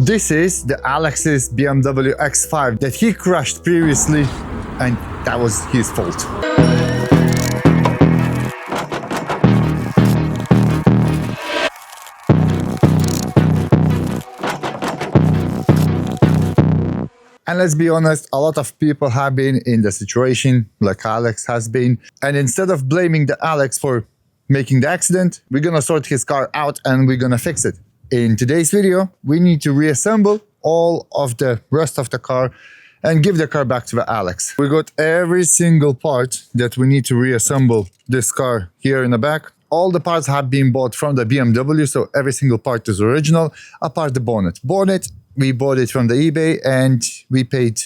This is the Alex's BMW X5 that he crashed previously, and that was his fault. And let's be honest, a lot of people have been in the situation like Alex has been. And instead of blaming the Alex for making the accident, we're gonna sort his car out and we're gonna fix it. In today's video, we need to reassemble all of the rest of the car and give the car back to the Alex. We got every single part that we need to reassemble this car here in the back. All the parts have been bought from the BMW, so every single part is original, apart the bonnet. Bonnet, we bought it from the eBay and we paid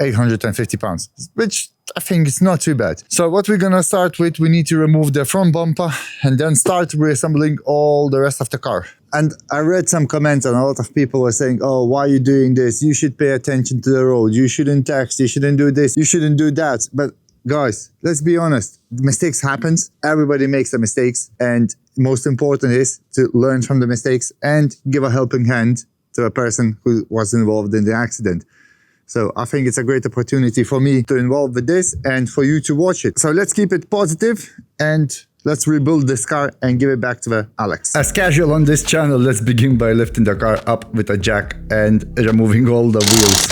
£850, which I think is not too bad. So what we're gonna start with, we need to remove the front bumper and then start reassembling all the rest of the car. And I read some comments and a lot of people were saying, oh, why are you doing this? You should pay attention to the road. You shouldn't text, you shouldn't do this, you shouldn't do that. But guys, let's be honest, mistakes happen. Everybody makes the mistakes. And most important is to learn from the mistakes and give a helping hand to a person who was involved in the accident. So I think it's a great opportunity for me to involve with this and for you to watch it. So let's keep it positive and let's rebuild this car and give it back to the Alex. As casual on this channel, let's begin by lifting the car up with a jack and removing all the wheels.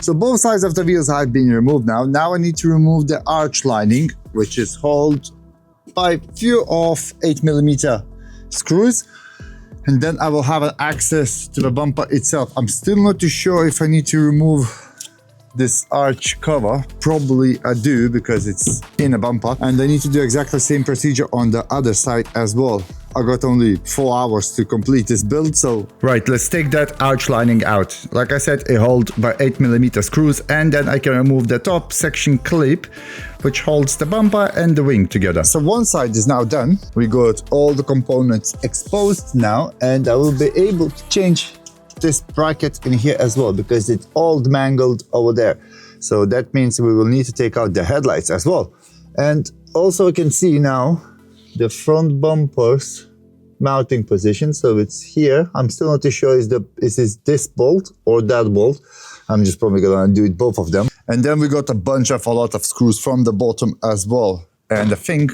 So both sides of the wheels have been removed now. Now I need to remove the arch lining, which is held by few of 8mm screws. And then I will have access to the bumper itself. I'm still not too sure if I need to remove this arch cover. Probably I do because it's in a bumper. And I need to do exactly the same procedure on the other side as well. I got only 4 hours to complete this build, so... Right, let's take that arch lining out. Like I said, it holds by 8mm screws, and then I can remove the top section clip, which holds the bumper and the wing together. So one side is now done. We got all the components exposed now, and I will be able to change this bracket in here as well, because it's all mangled over there. So that means we will need to take out the headlights as well. And also I can see now the front bumper's mounting position, so it's here. I'm still not too sure is this bolt or that bolt. I'm just probably gonna do it both of them. And then we got a lot of screws from the bottom as well. And I think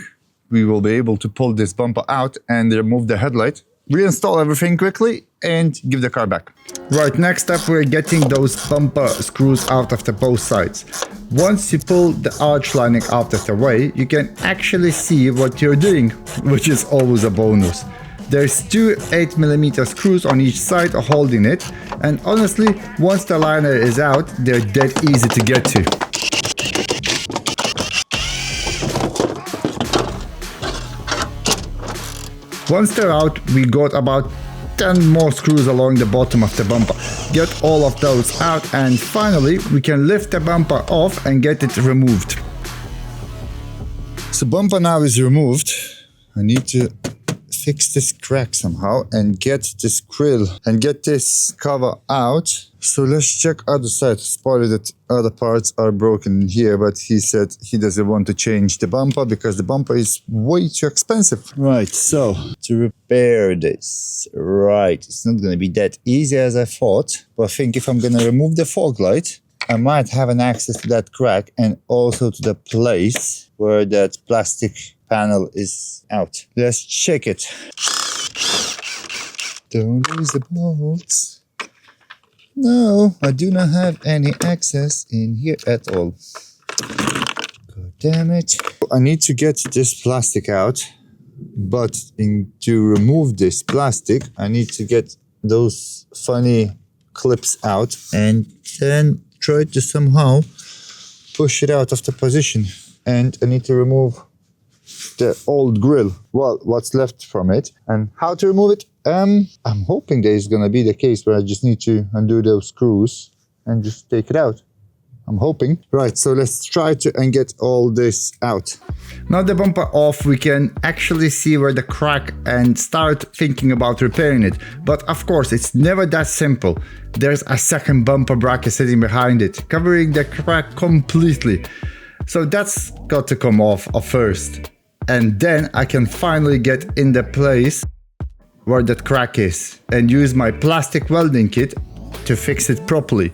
we will be able to pull this bumper out and remove the headlight, reinstall everything quickly and give the car back. Right, next up we're getting those bumper screws out of the both sides. Once you pull the arch lining out of the way, you can actually see what you're doing, which is always a bonus. There's 2 8mm screws on each side holding it, and honestly, once the liner is out, they're dead easy to get to. Once they're out, we got about 10 more screws along the bottom of the bumper. Get all of those out and finally we can lift the bumper off and get it removed. So bumper now is removed. I need to fix this crack somehow and get this grill and get this cover out. So let's check other side. Spotted that other parts are broken in here, but he said he doesn't want to change the bumper because the bumper is way too expensive. Right, so to repair this, right, it's not going to be that easy as I thought, but I think if I'm going to remove the fog light, I might have an access to that crack and also to the place where that plastic panel is out. Let's check it. Don't lose the bolts. No, I do not have any access in here at all. God damn it. I need to get this plastic out, but to remove this plastic, I need to get those funny clips out and then try to somehow push it out of the position. And I need to remove the old grill, well, what's left from it. And how to remove it? I'm hoping there's gonna be the case where I just need to undo those screws and just take it out. I'm hoping. Right, so let's try to and get all this out. Now the bumper off, we can actually see where the crack and start thinking about repairing it. But of course, it's never that simple. There's a second bumper bracket sitting behind it, covering the crack completely. So that's got to come off first. and then I can finally get in the place where that crack is and use my plastic welding kit to fix it properly.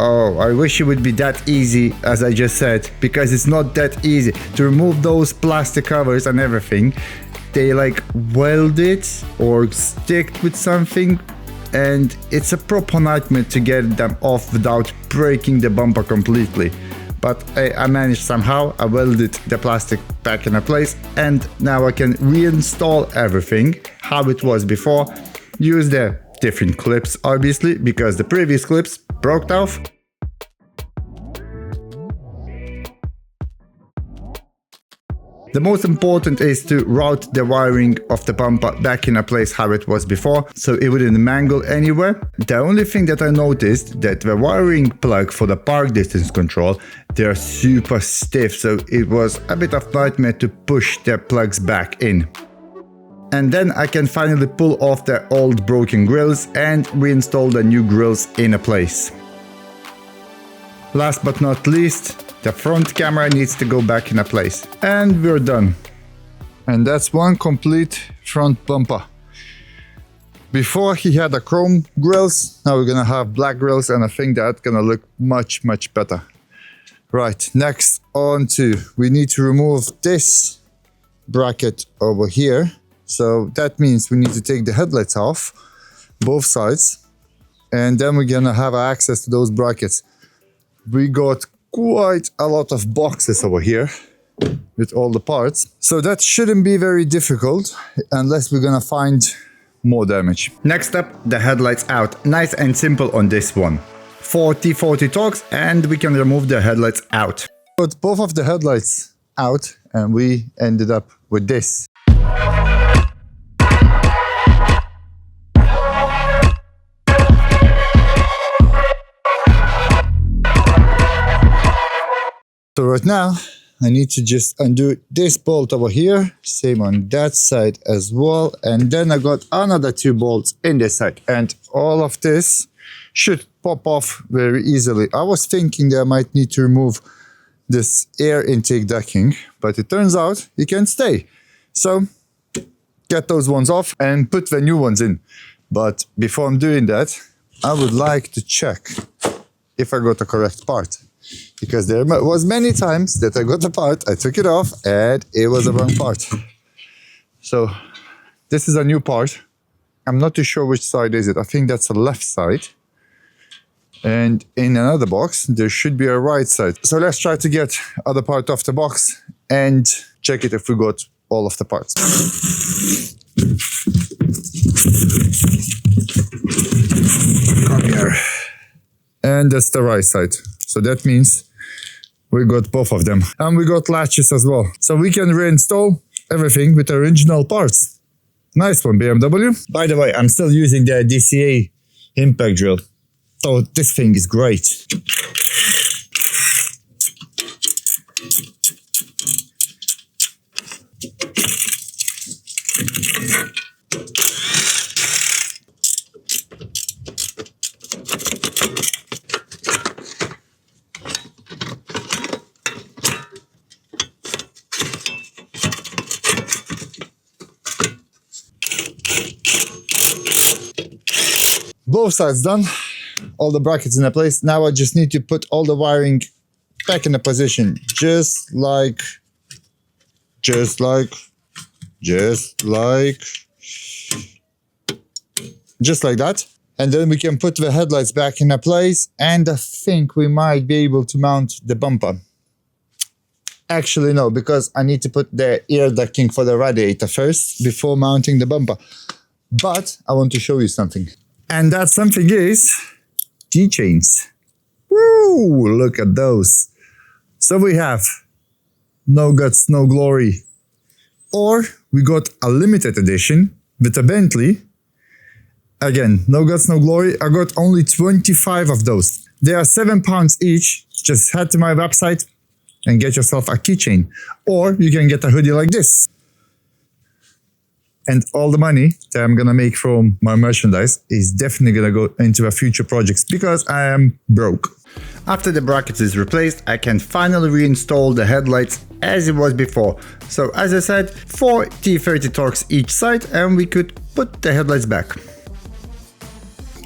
Oh, I wish it would be that easy as I just said, because it's not that easy to remove those plastic covers and everything. They like weld it or stick with something, and it's a proper nightmare to get them off without breaking the bumper completely. But I managed somehow. I welded the plastic back in place, and now I can reinstall everything how it was before. Use the different clips obviously, because the previous clips broke off. The most important is to route the wiring of the bumper back in a place how it was before, so it wouldn't mangle anywhere. The only thing that I noticed that the wiring plug for the park distance control, they're super stiff, so it was a bit of nightmare to push the plugs back in. And then I can finally pull off the old broken grills and reinstall the new grills in a place. Last but not least, the front camera needs to go back in a place. And we're done. And that's one complete front bumper. Before he had a chrome grills, now we're gonna have black grills, and I think that's gonna look much better. Right, next on to, we need to remove this bracket over here. So that means we need to take the headlights off, both sides, and then we're gonna have access to those brackets. We got quite a lot of boxes over here with all the parts, so that shouldn't be very difficult unless we're gonna find more damage. Next up, the headlights out. Nice and simple on this one. 40 torques, and we can remove the headlights out. Put both of the headlights out, and we ended up with this. So right now, I need to just undo this bolt over here, same on that side as well, and then I got another 2 bolts in this side, and all of this should pop off very easily. I was thinking that I might need to remove this air intake decking, but it turns out it can stay. So get those ones off and put the new ones in. But before I'm doing that, I would like to check if I got the correct part. Because there was many times that I got the part, I took it off, and it was the wrong part. So this is a new part. I'm not too sure which side is it. I think that's the left side. And in another box, there should be a right side. So let's try to get other part off the box and check it if we got all of the parts. Come here. And that's the right side. So that means we got both of them. And we got latches as well. So we can reinstall everything with original parts. Nice one, BMW. By the way, I'm still using the DCA impact drill. So this thing is great. Both sides done, all the brackets in place. Now I just need to put all the wiring back in the position, just like that. And then we can put the headlights back in place, and I think we might be able to mount the bumper. Actually no, because I need to put the air ducting for the radiator first before mounting the bumper. But I want to show you something. And that something is keychains. Woo! Look at those. So we have No Guts, No Glory. Or we got a limited edition with a Bentley. Again, No Guts, No Glory. I got only 25 of those. They are £7 each. Just head to my website and get yourself a keychain. Or you can get a hoodie like this. And all the money that I'm gonna make from my merchandise is definitely gonna go into future projects because I am broke. After the bracket is replaced, I can finally reinstall the headlights as it was before. So as I said, 4 T30 Torx each side, and we could put the headlights back.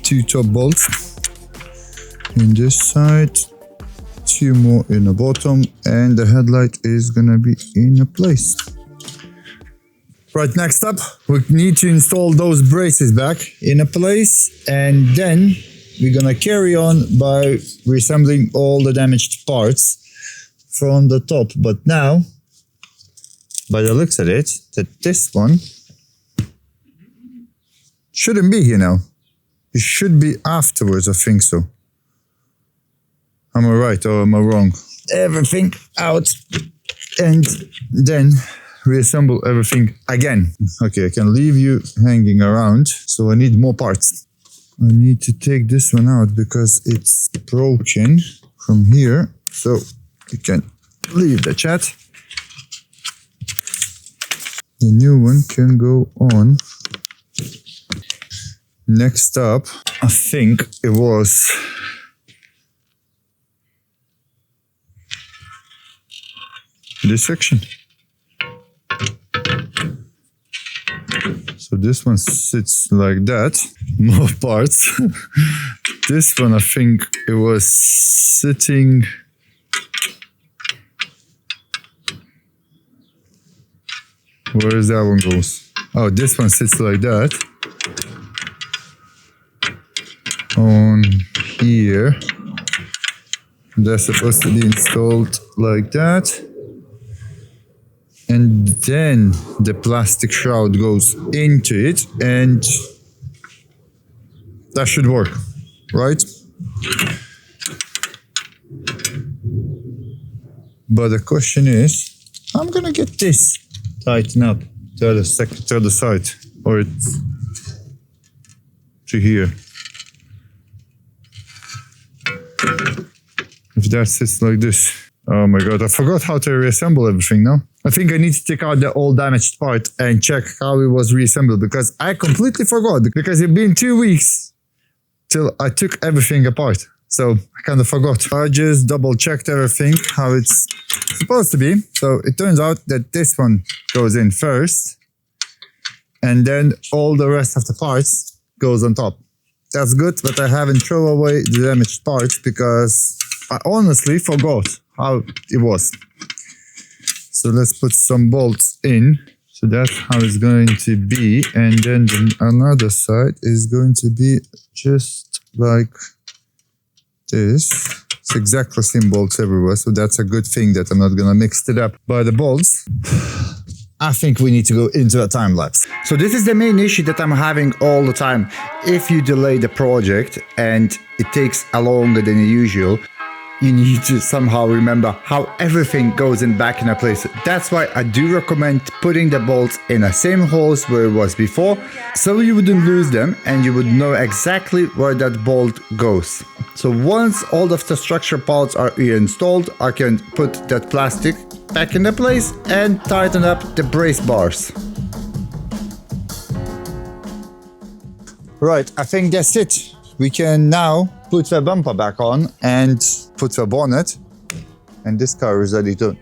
2 top bolts in this side, 2 more in the bottom, and the headlight is gonna be in a place. Right, next up, we need to install those braces back in a place, and then we're gonna carry on by reassembling all the damaged parts from the top. But now, by the looks of it, that this one shouldn't be here now. It should be afterwards, I think so. Am I right or am I wrong? Everything out and then reassemble everything again. Okay, I can leave you hanging around, so I need more parts. I need to take this one out because it's broken from here, so you can leave the chat. The new one can go on. Next up, I think it was this section. So this one sits like that, more parts. This one, I think it was sitting where is that one goes? Oh, this one sits like that. On here. That's supposed to be installed like that. And then the plastic shroud goes into it, and that should work, right? But the question is, I'm gonna get this tightened up to the other side, or it's to here. If that sits like this. Oh my god, I forgot how to reassemble everything now. I think I need to take out the old damaged part and check how it was reassembled, because I completely forgot, because it's been 2 weeks till I took everything apart. So I kind of forgot. I just double checked everything how it's supposed to be. So it turns out that this one goes in first, and then all the rest of the parts goes on top. That's good, but I haven't thrown away the damaged parts because I honestly forgot how it was. So let's put some bolts in. So that's how it's going to be. And then another side is going to be just like this. It's exactly same bolts everywhere. So that's a good thing that I'm not gonna mix it up by the bolts. I think we need to go into a time lapse. So this is the main issue that I'm having all the time. If you delay the project and it takes longer than usual, you need to somehow remember how everything goes back in a place. That's why I do recommend putting the bolts in the same holes where it was before, so you wouldn't lose them and you would know exactly where that bolt goes. So once all of the structure parts are reinstalled, I can put that plastic back into place and tighten up the brace bars. Right, I think that's it. We can now put the bumper back on and put the bonnet, and this car is ready to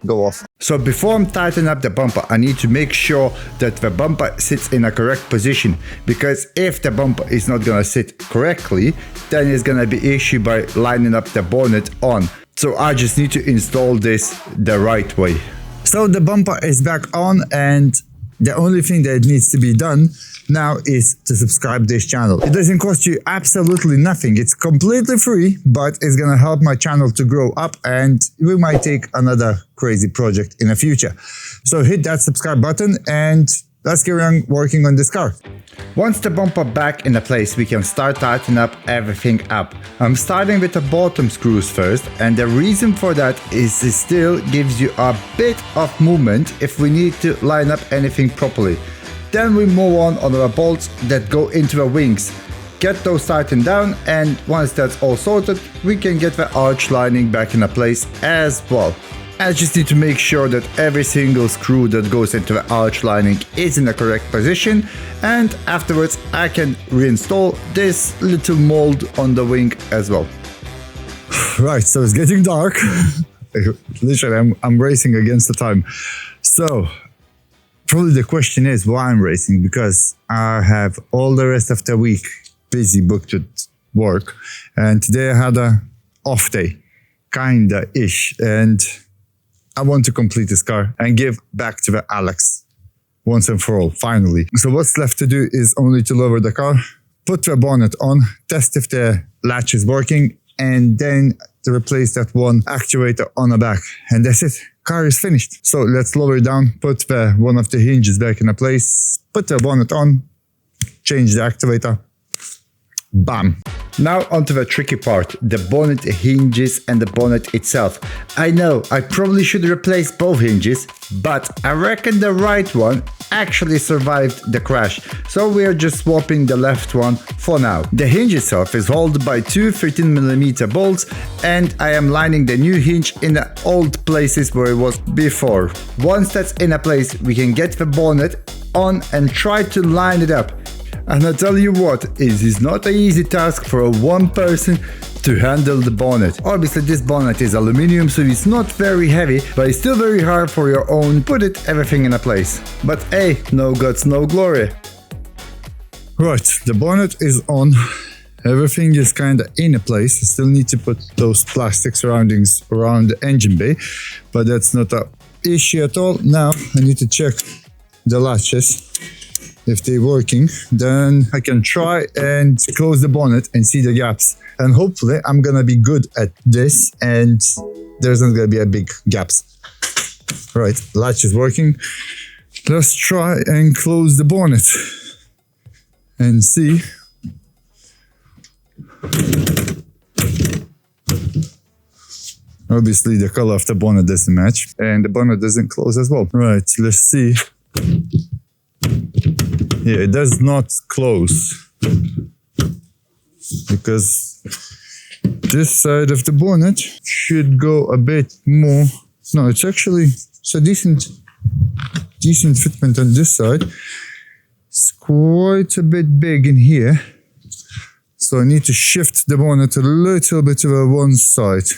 go off. So before I'm tightening up the bumper, I need to make sure that the bumper sits in a correct position, because if the bumper is not gonna sit correctly, then it's gonna be issue by lining up the bonnet on. So I just need to install this the right way. So the bumper is back on, and the only thing that needs to be done now is to subscribe this channel. It doesn't cost you absolutely nothing. It's completely free, but it's gonna help my channel to grow up, and we might take another crazy project in the future. So hit that subscribe button and let's carry on working on this car. Once the bumper back in the place, we can start tightening up everything up. I'm starting with the bottom screws first, and the reason for that is it still gives you a bit of movement if we need to line up anything properly. Then we move on our bolts that go into the wings. Get those tightened down, and once that's all sorted, we can get the arch lining back in place as well. I just need to make sure that every single screw that goes into the arch lining is in the correct position, and afterwards I can reinstall this little mold on the wing as well. Right, so it's getting dark. Literally, I'm racing against the time. So probably the question is why I'm racing, because I have all the rest of the week busy booked with work, and today I had a off day, kinda-ish, and I want to complete this car and give back to the Alex once and for all, finally. So what's left to do is only to lower the car, put the bonnet on, test if the latch is working, and then to replace that one actuator on the back, and that's it. Car is finished. So let's lower it down, put one of the hinges back in place, put the bonnet on, change the actuator, bam. Now onto the tricky part, the bonnet hinges and the bonnet itself. I know I probably should replace both hinges, but I reckon the right one actually survived the crash, so we are just swapping the left one for now. The hinge itself is held by two 13mm bolts, and I am lining the new hinge in the old places where it was before. Once that's in a place, we can get the bonnet on and try to line it up. And I tell you what, it is not an easy task for one person to handle the bonnet. Obviously this bonnet is aluminium, so it's not very heavy, but it's still very hard for your own put it everything in a place. But hey, no guts, no glory. Right, the bonnet is on. Everything is kinda in a place. I still need to put those plastic surroundings around the engine bay, but that's not an issue at all. Now I need to check the latches. If they're working, then I can try and close the bonnet and see the gaps. And hopefully I'm gonna be good at this and there's not gonna be a big gaps. Right, latch is working. Let's try and close the bonnet and see. Obviously the color of the bonnet doesn't match and the bonnet doesn't close as well. Right, let's see. Yeah, it does not close because this side of the bonnet should go a bit more. No, it's a decent fitment on this side. It's quite a bit big in here, so I need to shift the bonnet a little bit to the one side.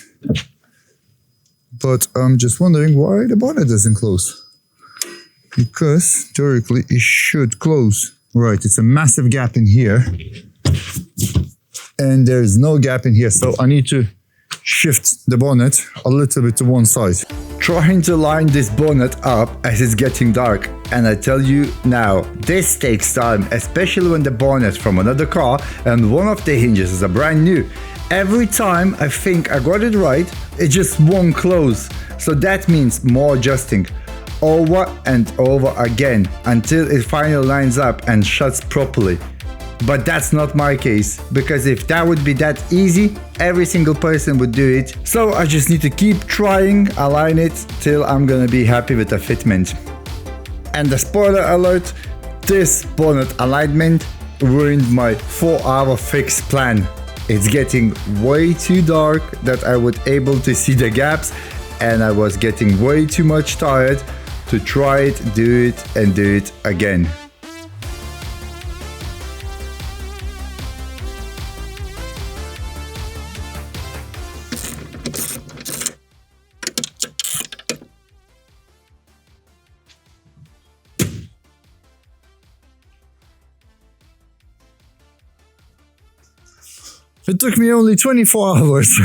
But I'm just wondering why the bonnet doesn't close. Because theoretically it should close. Right, it's a massive gap in here. And there's no gap in here, so I need to shift the bonnet a little bit to one side. Trying to line this bonnet up as it's getting dark. And I tell you now, this takes time, especially when the bonnet from another car and one of the hinges is a brand new. Every time I think I got it right, it just won't close. So that means more adjusting. Over and over again until it finally lines up and shuts properly. But that's not my case, because if that would be that easy, every single person would do it. So I just need to keep trying, align it till I'm gonna be happy with the fitment. And the spoiler alert, this bonnet alignment ruined my 4-hour fix plan. It's getting way too dark that I was able to see the gaps, and I was getting way too much tired to try it, do it, and do it again. It took me only 24 hours.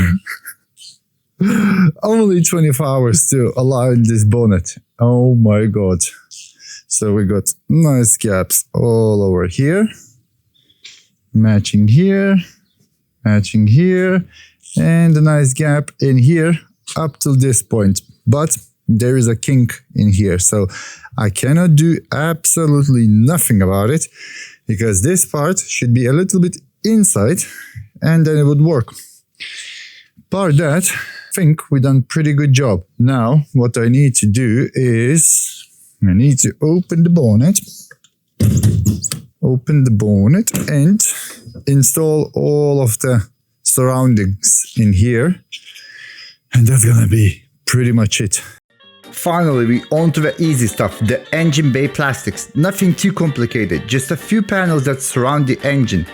Only 24 hours to align this bonnet. Oh my god. So we got nice gaps all over here. Matching here. Matching here. And a nice gap in here up till this point. But there is a kink in here. So I cannot do absolutely nothing about it. Because this part should be a little bit inside. And then it would work. Bar that, I think we done pretty good job. Now, what I need to do is, I need to open the bonnet. Open the bonnet and install all of the surroundings in here. And that's gonna be pretty much it. Finally, we on to the easy stuff, the engine bay plastics. Nothing too complicated, just a few panels that surround the engine.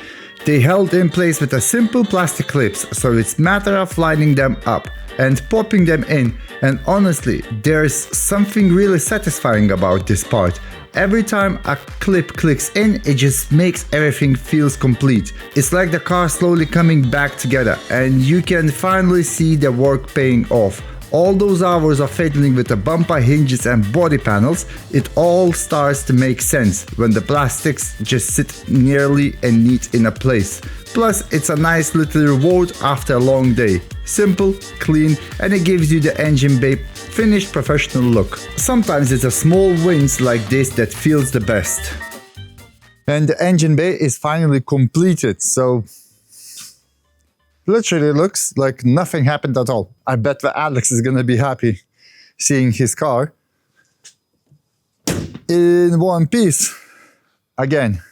They held in place with a simple plastic clips, so it's matter of lining them up and popping them in, and honestly, there's something really satisfying about this part. Every time a clip clicks in, it just makes everything feels complete. It's like the car slowly coming back together, and you can finally see the work paying off. All those hours of fiddling with the bumper, hinges and body panels, it all starts to make sense when the plastics just sit nearly and neat in a place. Plus, it's a nice little reward after a long day. Simple, clean, and it gives you the engine bay finished professional look. Sometimes it's a small wins like this that feels the best. And the engine bay is finally completed, so literally looks like nothing happened at all. I bet that Alex is gonna be happy seeing his car in one piece again.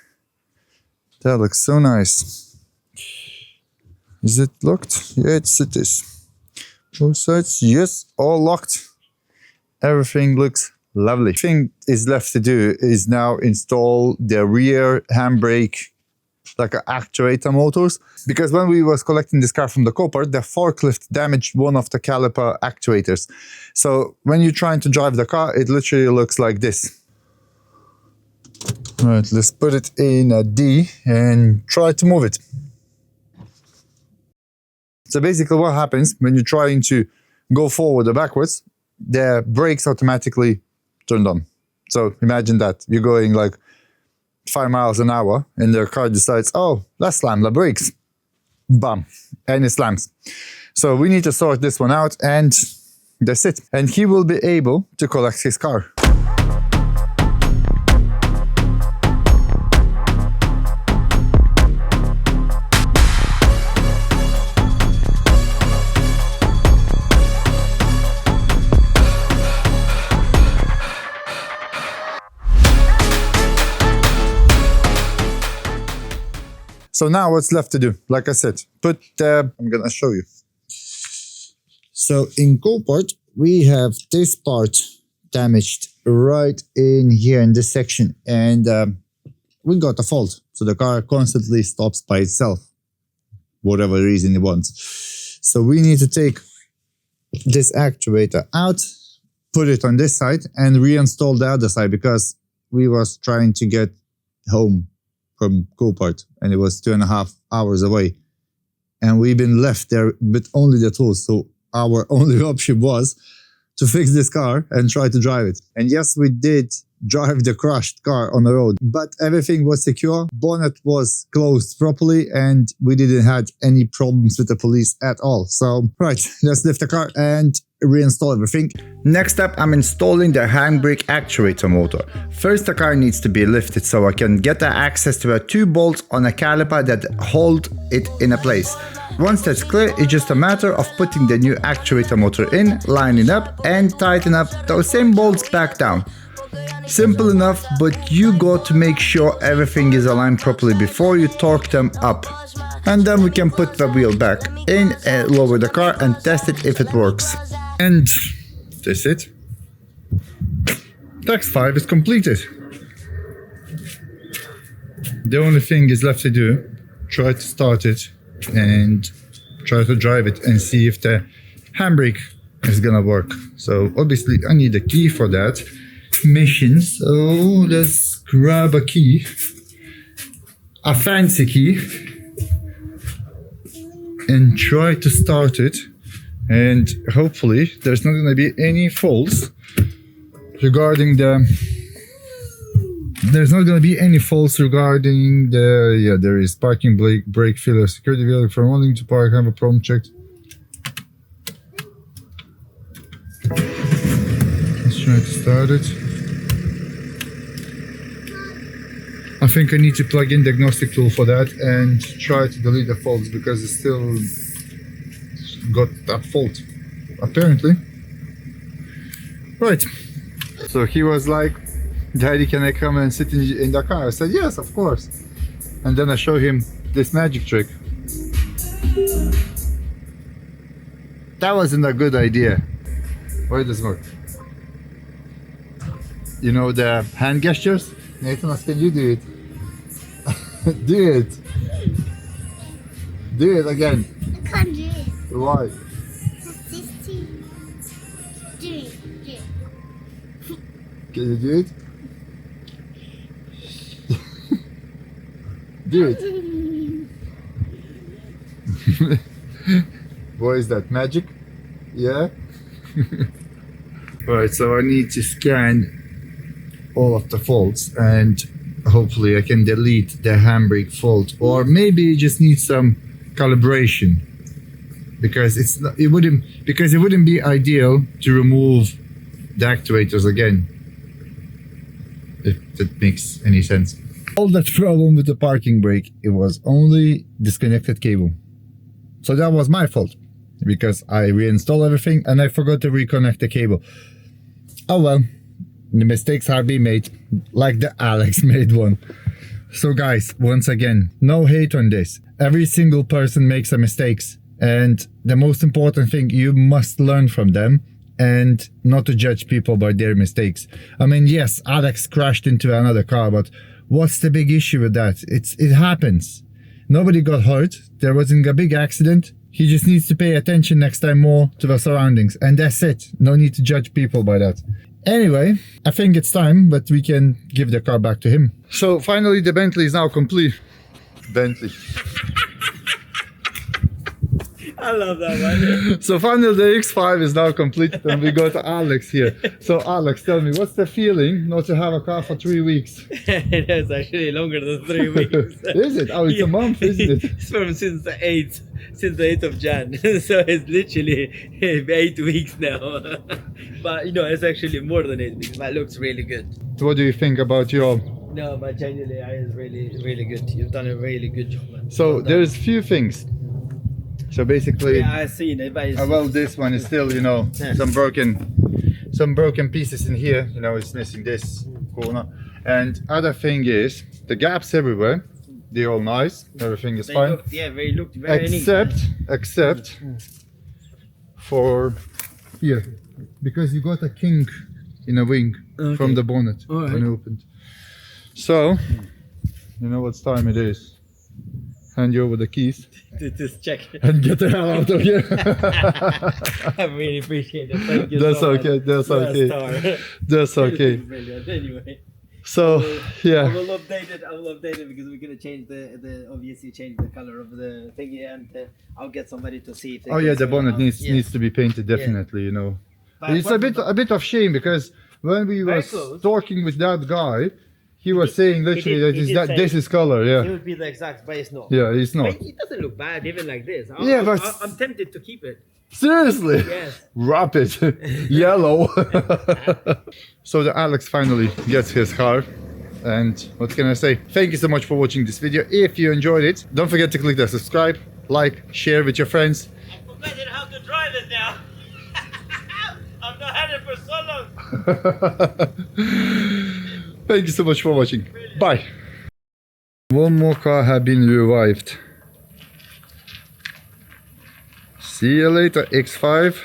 That looks so nice. Is it locked? Yes, it is. Both sides, yes, all locked. Everything looks lovely. The thing is left to do is now install the rear handbrake, like actuator motors, because when we was collecting this car from the Copart, the forklift damaged one of the caliper actuators. So when you're trying to drive the car, it literally looks like this. Right, let's put it in a D and try to move it. So basically what happens when you're trying to go forward or backwards, the brakes automatically turned on. So imagine that you're going like 5 miles an hour and the car decides, oh, let's slam the brakes. Bam, and it slams. So we need to sort this one out, and that's it. And he will be able to collect his car. So now what's left to do? Like I said, I'm gonna show you. So in Copart, we have this part damaged right in here in this section, and we got a fault. So the car constantly stops by itself, whatever reason it wants. So we need to take this actuator out, put it on this side, and reinstall the other side, because we was trying to get home from Copart, and it was 2.5 hours away, and we've been left there with only the tools. So our only option was to fix this car and try to drive it. And yes, we did drive the crushed car on the road, but everything was secure. Bonnet was closed properly, and we didn't have any problems with the police at all. So right, let's lift the car and reinstall everything. Next up, I'm installing the handbrake actuator motor. First, the car needs to be lifted so I can get the access to the 2 bolts on a caliper that hold it in a place. Once that's clear, it's just a matter of putting the new actuator motor in, lining up, and tighten up those same bolts back down. Simple enough, but you got to make sure everything is aligned properly before you torque them up. And then we can put the wheel back in and lower the car and test it if it works. And that's it. The X5 is completed. The only thing is left to do, try to start it and try to drive it and see if the handbrake is gonna work. So obviously I need a key for that mission. So let's grab a key, a fancy key, and try to start it. And hopefully there's not going to be any faults regarding the yeah, there is parking brake failure, security failure from wanting to park, have a problem checked. Let's try to start it. I think I need to plug in diagnostic tool for that and try to delete the faults, because it's still got that fault apparently. Right, so he was like, Daddy, can I come and sit in the car? I said yes, of course. And then I show him this magic trick. That wasn't a good idea. Why does it work? You know the hand gestures? Nathan, can you do it? Do it. Do it again. I can't do it. Why? This thing. Do it. Can you do it? Do it. What is that? Magic? Yeah? Alright, so I need to scan all of the faults and hopefully I can delete the handbrake fault, or maybe you just need some calibration because it wouldn't be ideal to remove the actuators again, if that makes any sense. All that problem with the parking brake, it was only disconnected cable, so that was my fault because I reinstalled everything and I forgot to reconnect the cable. Oh well, the mistakes have been made, like the Alex made one. So guys, once again, no hate on this. Every single person makes a mistakes, and the most important thing, you must learn from them and not to judge people by their mistakes. I mean, yes, Alex crashed into another car, but what's the big issue with that? It happens. Nobody got hurt. There wasn't a big accident. He just needs to pay attention next time more to the surroundings, and that's it. No need to judge people by that. Anyway, I think it's time that we can give the car back to him. So finally the Bentley is now complete. Bentley. I love that one. So finally the X5 is now complete and we got Alex here. So Alex, tell me, what's the feeling not to have a car for 3 weeks? It's actually longer than 3 weeks. Is it? Oh, it's a month, isn't it? It's from since the 8th of Jan. So it's literally 8 weeks now. But you know, it's actually more than 8 weeks, but it looks really good. What do you think about your... No, but genuinely, it's really good. You've done a really good job, man. So there's few things. So basically, yeah, I've seen it, but it's, well, this one is still, you know, some broken pieces in here. You know, it's missing this corner. And other thing is the gaps everywhere. They're all nice. Everything is fine. Looked very neat. Except for here, because you got a kink in a wing from the bonnet when opened. So, you know what time it is. Hand you over the keys. Just check. And get the hell out of here. I really appreciate it. Thank you. That's so okay. much. That's okay. That's okay. Brilliant. Anyway. So yeah. I will update it because we're gonna change the obviously change the color of the thingy, and I'll get somebody to see if they Oh yeah, the bonnet needs to be painted definitely. You know, but it's a bit of shame because when we were talking with that guy, he was saying literally this is color. Yeah. It would be the exact, but it's not. Yeah, it's not. But it doesn't look bad even like this. I'm tempted to keep it. Seriously? Yes. Wrap it. Yellow. So the Alex finally gets his car. And what can I say? Thank you so much for watching this video. If you enjoyed it, don't forget to click the subscribe, like, share with your friends. I've forgotten how to drive it now. I've not had it for so long. Thank you so much for watching. Bye. One more car has been revived. See you later, X5.